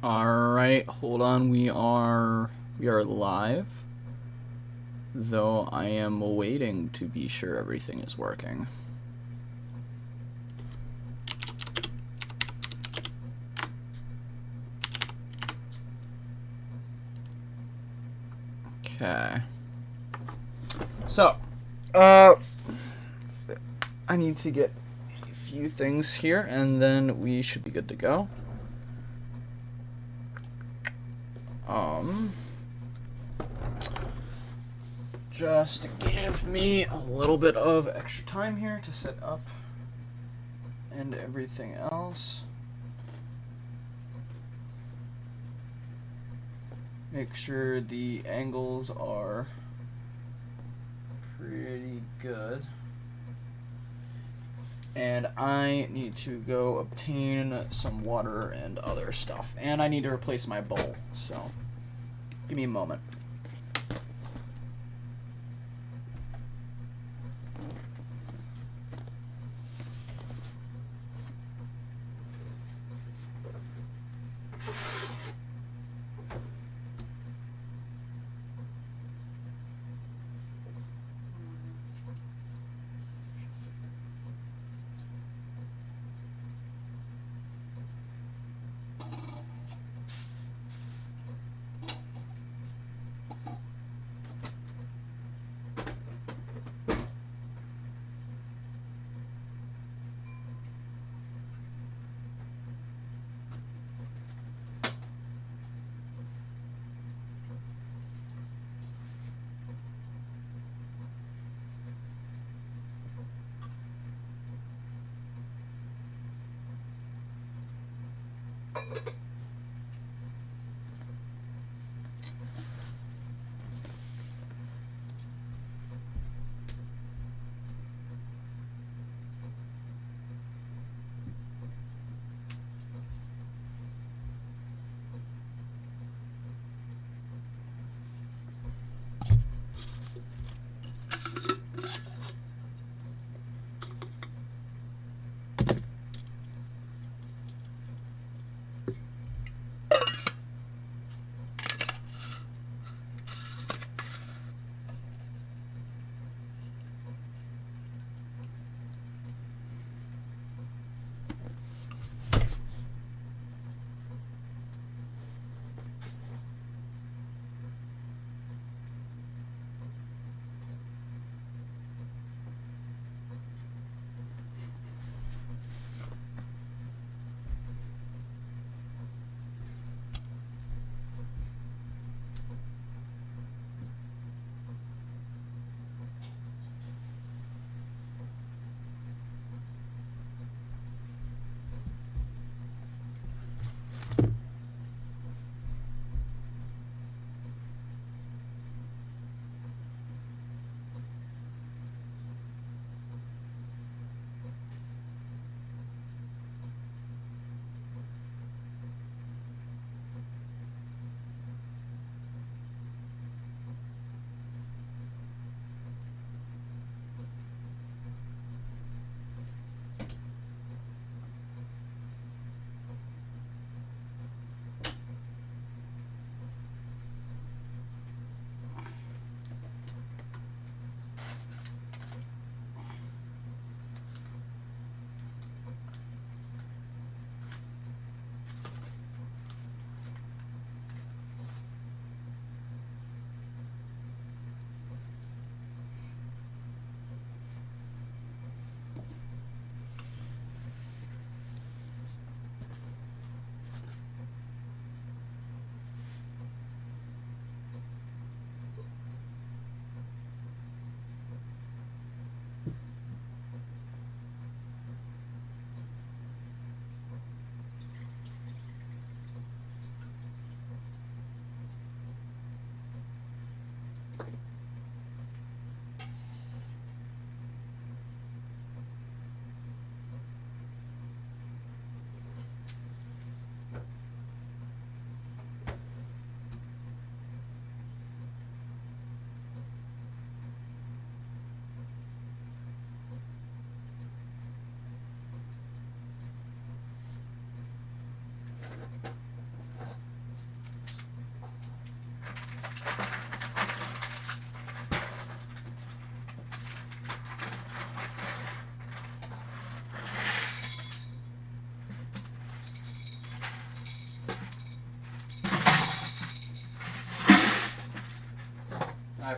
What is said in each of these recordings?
Alright, hold on, we are live. Though I am waiting to be sure everything is working. Okay. So, I need to get a few things here and then we should be good to go. Just give me a little bit of extra time here to set up and everything else. Make sure the angles are pretty good. And I need to go obtain some water and other stuff. And I need to replace my bowl, so give me a moment.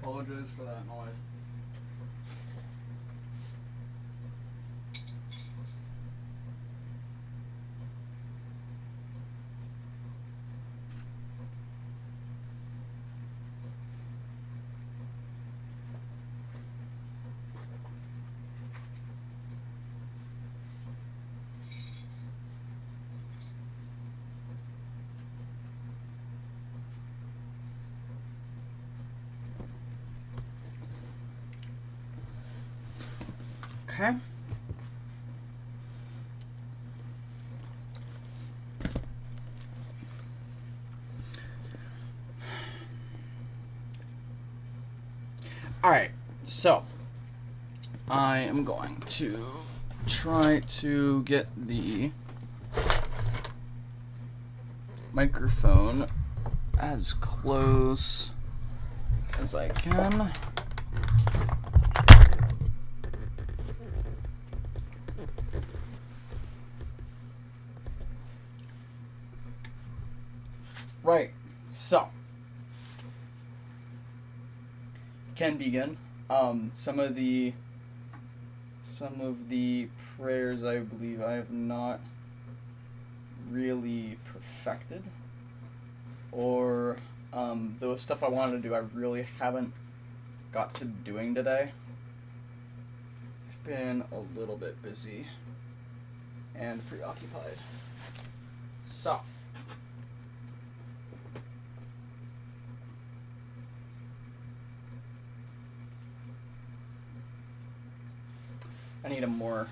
apologize for that noise. Okay. Alright, so I am going to try to get the microphone as close as I can. Right, so can begin. Some of the prayers I believe I have not really perfected, or the stuff I wanted to do I really haven't got to doing today. I've been a little bit busy and preoccupied. So I need a more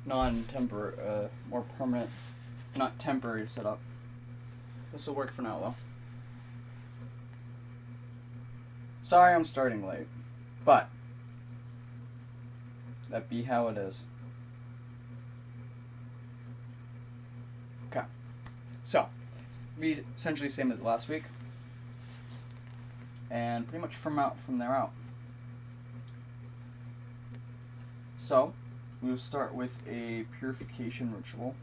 more permanent, not temporary setup. This will work for now, though. Sorry I'm starting late, but that be how it is. Okay, so be essentially same as last week, and pretty much from there out. So, we will start with a purification ritual,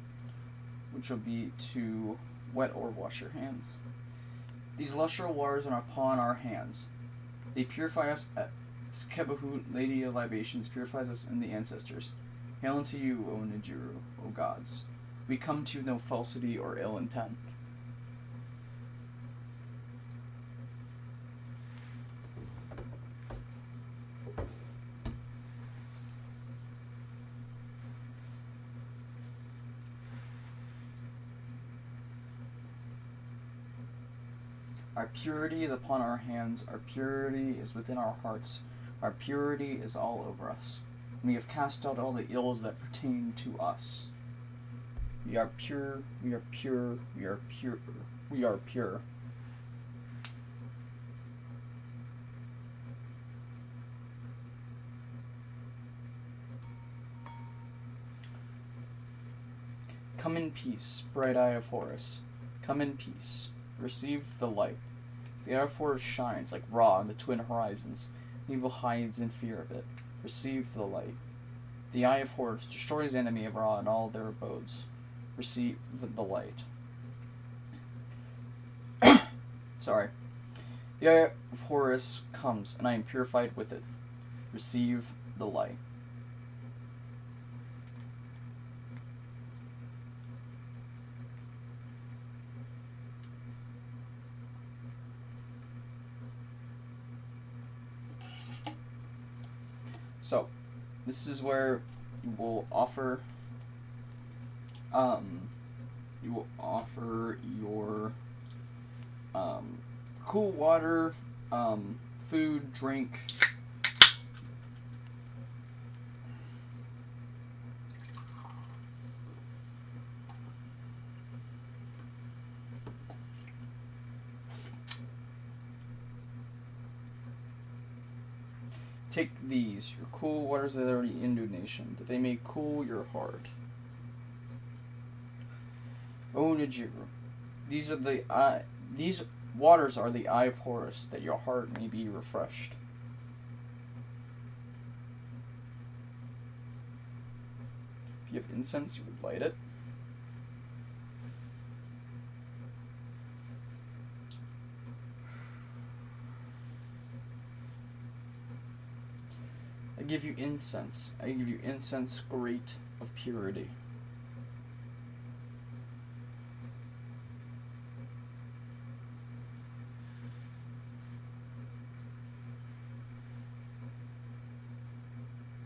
which will be to wet or wash your hands. These lustral waters are upon our hands. They purify us at Skebahut, Lady of Libations, purifies us in the ancestors. Hail unto you, O Nijiru, O gods. We come to no falsity or ill intent. Our purity is upon our hands, our purity is within our hearts, our purity is all over us. And we have cast out all the ills that pertain to us. We are pure, we are pure, we are pure, we are pure. Come in peace, bright eye of Horus. Come in peace. Receive the light. The eye of Horus shines like Ra on the twin horizons. Evil hides in fear of it. Receive the light. The eye of Horus destroys the enemy of Ra and all their abodes. Receive the light. Sorry. The eye of Horus comes, and I am purified with it. Receive the light. So, this is where you will offer your cool water, food, drink. Take these, your cool waters of the Hindu nation, that they may cool your heart. O Nijiru, these waters are the eye of Horus, that your heart may be refreshed. If you have incense, you would light it. give you incense. I give you incense great of purity.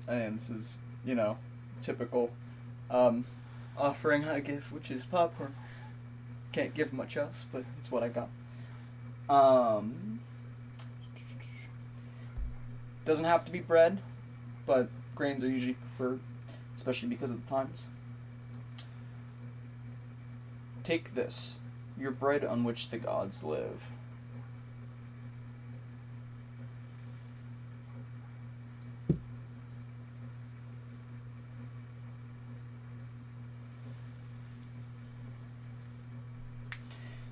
And this is, typical offering I give, which is popcorn. Can't give much else, but it's what I got. Doesn't have to be bread, but grains are usually preferred, especially because of the times. Take this, your bread on which the gods live.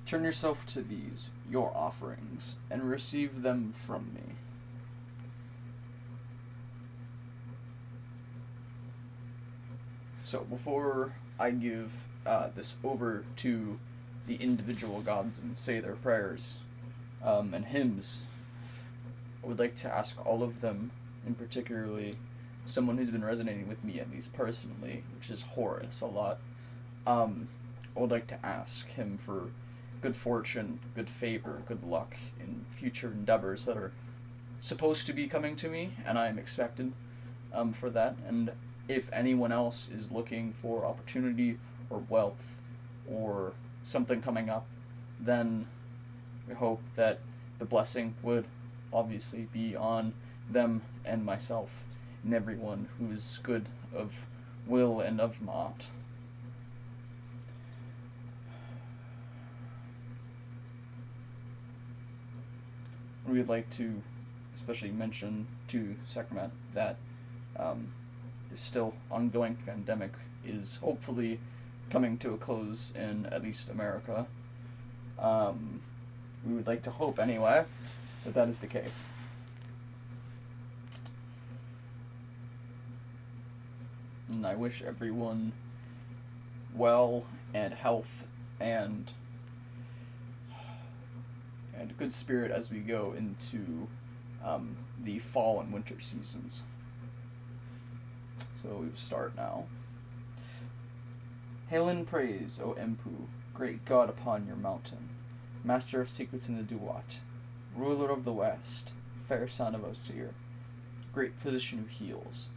Turn yourself to these, your offerings, and receive them from me. So before I give this over to the individual gods and say their prayers and hymns, I would like to ask all of them, and particularly someone who's been resonating with me at least personally, which is Horus a lot. I would like to ask him for good fortune, good favor, good luck in future endeavors that are supposed to be coming to me, and I am expected for that. And if anyone else is looking for opportunity or wealth or something coming up, then we hope that the blessing would obviously be on them and myself and everyone who is good of will and of Maat. We would like to especially mention to Sekhmet that the still ongoing pandemic is hopefully coming to a close in at least America. We would like to hope anyway that that is the case. And I wish everyone well and health and good spirit as we go into the fall and winter seasons. So we will start now. Hail and praise, O Empu, great God upon your mountain, master of secrets in the Duat, ruler of the west, fair son of Osir, great physician who heals.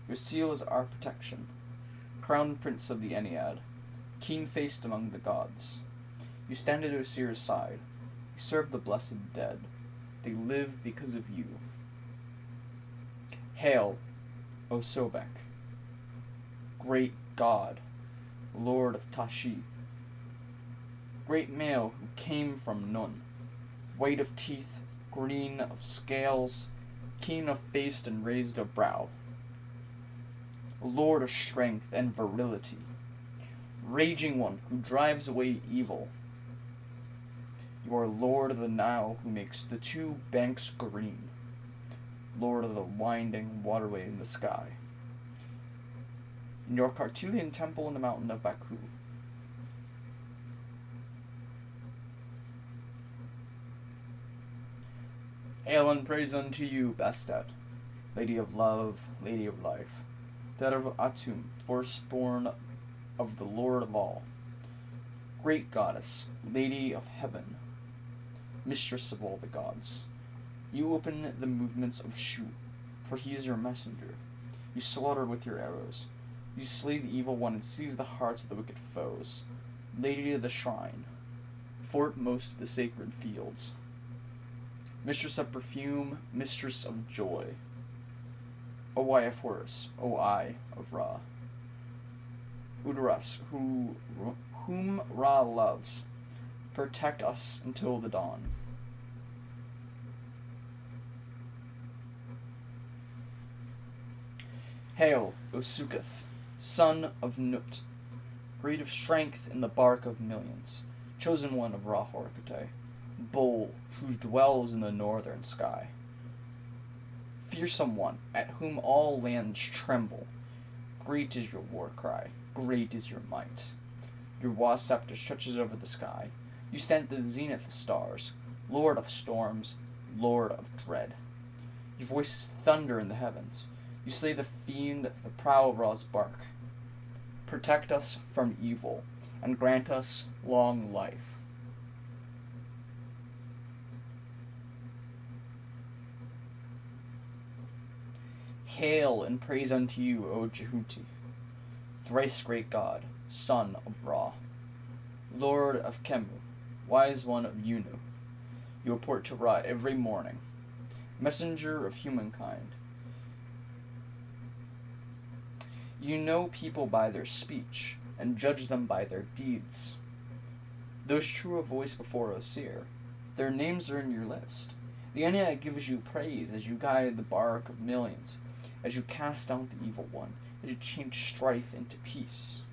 Your seal is our protection, crown prince of the Ennead, keen-faced among the gods. You stand at Osir's side. You serve the blessed dead. They live because of you. Hail, O Sobek, great God, Lord of Tashi, great male who came from Nun, white of teeth, green of scales, keen of face and raised of brow, Lord of strength and virility, raging one who drives away evil. You are Lord of the Nile who makes the two banks green, Lord of the winding waterway in the sky. In your Cartelian temple in the mountain of Baku, hail and praise unto you, Bastet, Lady of Love, Lady of Life, daughter of Atum, firstborn of the Lord of all, great goddess, Lady of Heaven, mistress of all the gods. You open the movements of Shu, for he is your messenger. You slaughter with your arrows. You slay the evil one and seize the hearts of the wicked foes. Lady of the shrine, foremost of the sacred fields. Mistress of perfume, mistress of joy. O eye of Horus, O eye of Ra. Udaras, whom Ra loves, protect us until the dawn. Hail, O Sukath, son of Nut, great of strength in the bark of millions, chosen one of Ra Horikate, bull who dwells in the northern sky. Fearsome one, at whom all lands tremble. Great is your war cry, great is your might. Your Wa scepter stretches over the sky. You stand at the zenith of stars, Lord of storms, Lord of dread. Your voice is thunder in the heavens. You slay the fiend of the prow of Ra's bark. Protect us from evil, and grant us long life. Hail and praise unto you, O Jehuti, thrice great God, son of Ra, Lord of Kemu, wise one of Unu. You report to Ra every morning, messenger of humankind. You know people by their speech, and judge them by their deeds. Those true of voice before Osir, their names are in your list. The Ennead gives you praise as you guide the bark of millions, as you cast out the evil one, as you change strife into peace.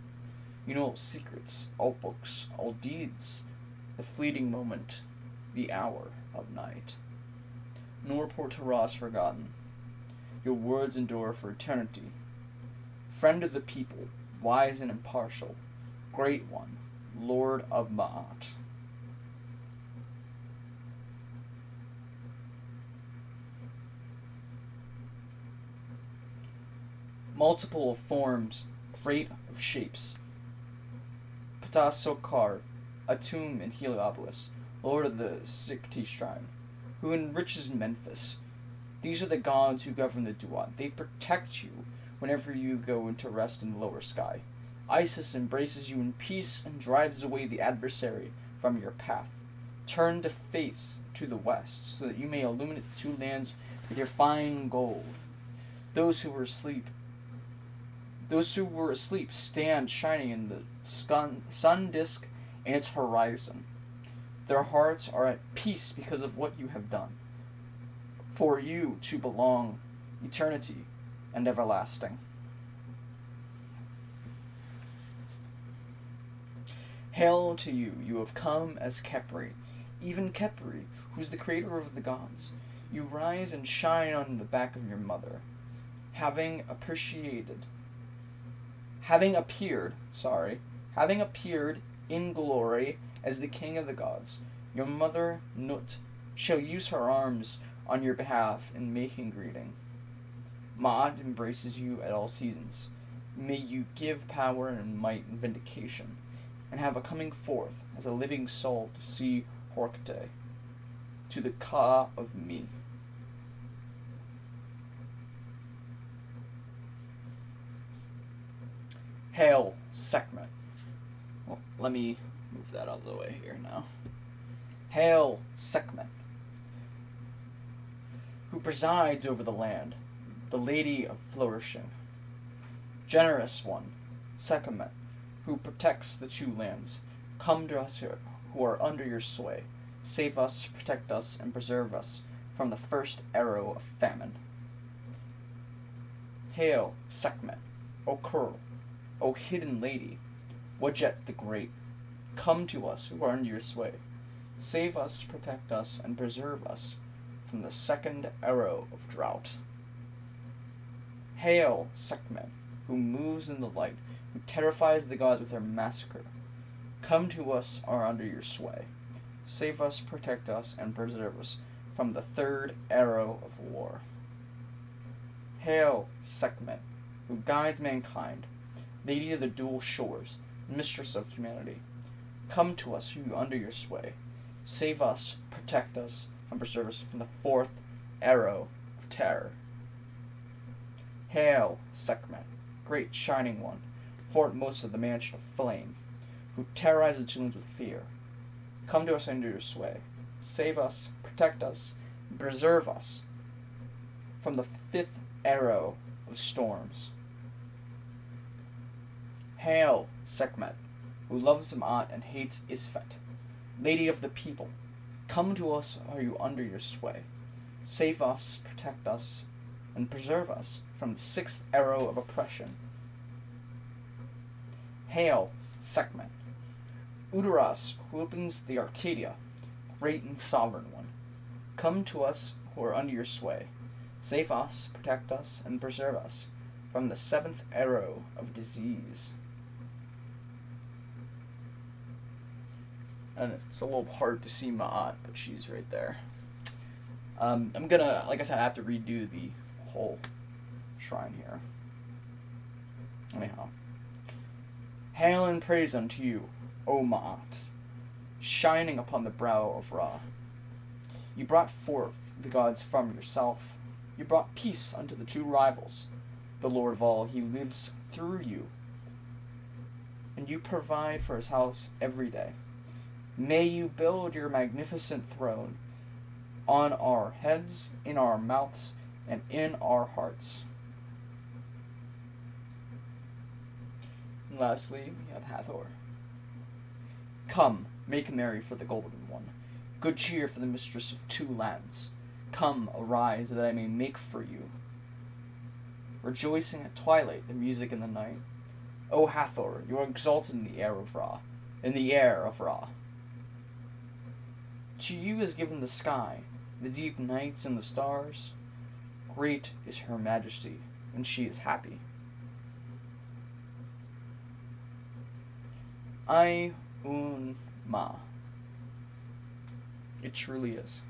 You know all secrets, all books, all deeds, the fleeting moment, the hour of night. No report to Ra is forgotten. Your words endure for eternity. Friend of the people, wise and impartial, great one, Lord of Ma'at. Multiple of forms, great of shapes. Ptah Sokar, Atum and Heliopolis, Lord of the Sikti shrine, who enriches Memphis. These are the gods who govern the Duat. They protect you whenever you go into rest in the lower sky. Isis embraces you in peace and drives away the adversary from your path. Turn to face to the west, so that you may illuminate the two lands with your fine gold. Those who were asleep stand shining in the sun disk and its horizon. Their hearts are at peace because of what you have done. For you to belong eternity and everlasting. Hail to you, you have come as Khepri, even Khepri, who's the creator of the gods. You rise and shine on the back of your mother, having appeared in glory as the king of the gods. Your mother, Nut, shall use her arms on your behalf in making greeting. Ma'at embraces you at all seasons. May you give power and might and vindication, and have a coming forth as a living soul to see Horkte, to the Ka of me. Hail, Sekhmet. Well, let me move that out of the way here now. Hail, Sekhmet, who presides over the land, the lady of flourishing. Generous one, Sekhmet, who protects the two lands. Come to us here, who are under your sway. Save us, protect us, and preserve us from the first arrow of famine. Hail, Sekhmet, O Kurl, O hidden lady, Wadjet the Great. Come to us who are under your sway. Save us, protect us, and preserve us from the second arrow of drought. Hail, Sekhmet, who moves in the light, who terrifies the gods with her massacre. Come to us are under your sway. Save us, protect us, and preserve us from the third arrow of war. Hail, Sekhmet, who guides mankind, lady of the dual shores, mistress of humanity. Come to us, who are under your sway. Save us, protect us, and preserve us from the fourth arrow of terror. Hail, Sekhmet, great shining one, foremost of the mansion of flame, who terrorizes the children with fear. Come to us under your sway. Save us, protect us, and preserve us from the fifth arrow of storms. Hail, Sekhmet, who loves Ma'at and hates Isfet, lady of the people. Come to us are you under your sway. Save us, protect us, and preserve us from the sixth arrow of oppression. Hail, Sekhmet, Udaras, who opens the Arcadia, great and sovereign one. Come to us who are under your sway. Save us, protect us, and preserve us from the seventh arrow of disease. And it's a little hard to see Ma'at, but she's right there. I'm gonna, like I said, I have to redo the whole shrine here. Anyhow. Hail and praise unto you, O Ma'at, shining upon the brow of Ra. You brought forth the gods from yourself. You brought peace unto the two rivals. The Lord of all, he lives through you. And you provide for his house every day. May you build your magnificent throne on our heads, in our mouths, and in our hearts. And lastly, we have Hathor. Come, make merry for the Golden One. Good cheer for the mistress of two lands. Come, arise, that I may make for you. Rejoicing at twilight, the music in the night. O Hathor, you are exalted in the air of Ra. In the air of Ra. To you is given the sky, the deep nights and the stars. Great is her majesty when she is happy. Ma. It truly is.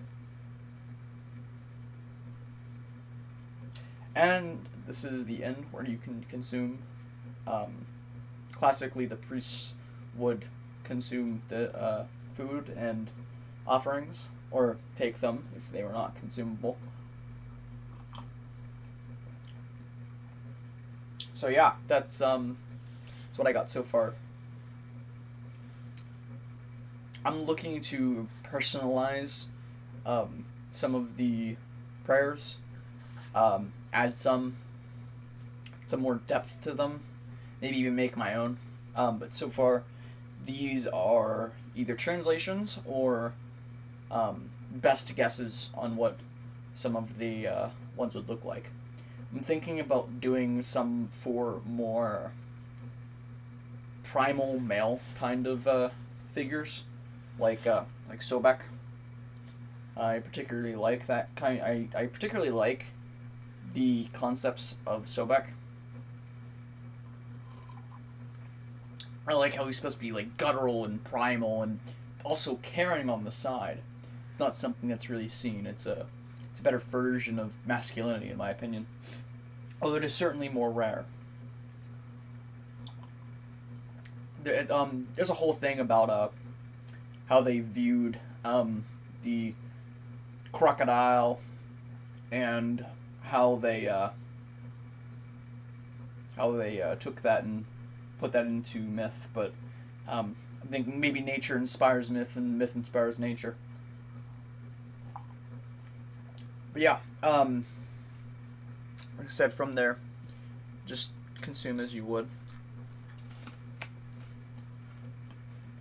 And this is the end where you can consume. Classically, the priests would consume the food and offerings, or take them if they were not consumable. So yeah, that's what I got so far. I'm looking to personalize some of the prayers, add some more depth to them, maybe even make my own. But so far, these are either translations or best guesses on what some of the ones would look like. I'm thinking about doing some for more primal male kind of figures, like Sobek. I particularly like that kind. I particularly like the concepts of Sobek. I like how he's supposed to be like guttural and primal and also caring on the side. It's not something that's really seen. It's a better version of masculinity, in my opinion. Although it is certainly more rare. There's a whole thing about how they viewed the crocodile and how they took that and put that into myth, but I think maybe nature inspires myth and myth inspires nature. But yeah, like I said, from there, just consume as you would.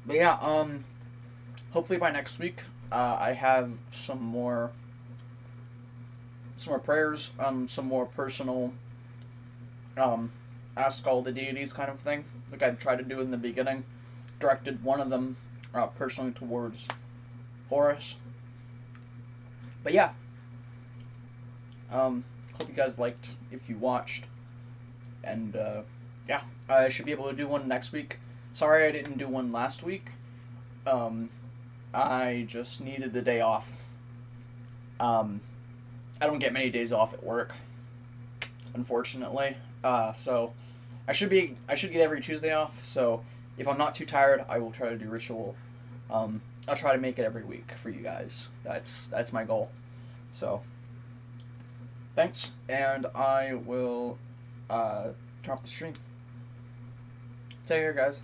But yeah, hopefully by next week, I have some more prayers, some more personal, ask all the deities kind of thing, like I tried to do in the beginning. Directed one of them personally towards Horus. But yeah, hope you guys liked if you watched, and yeah, I should be able to do one next week. Sorry I didn't do one last week. I just needed the day off. I don't get many days off at work, unfortunately. So I should get every Tuesday off. So if I'm not too tired, I will try to do ritual. I'll try to make it every week for you guys. That's my goal. So thanks, and I will turn off the stream. Take care, guys.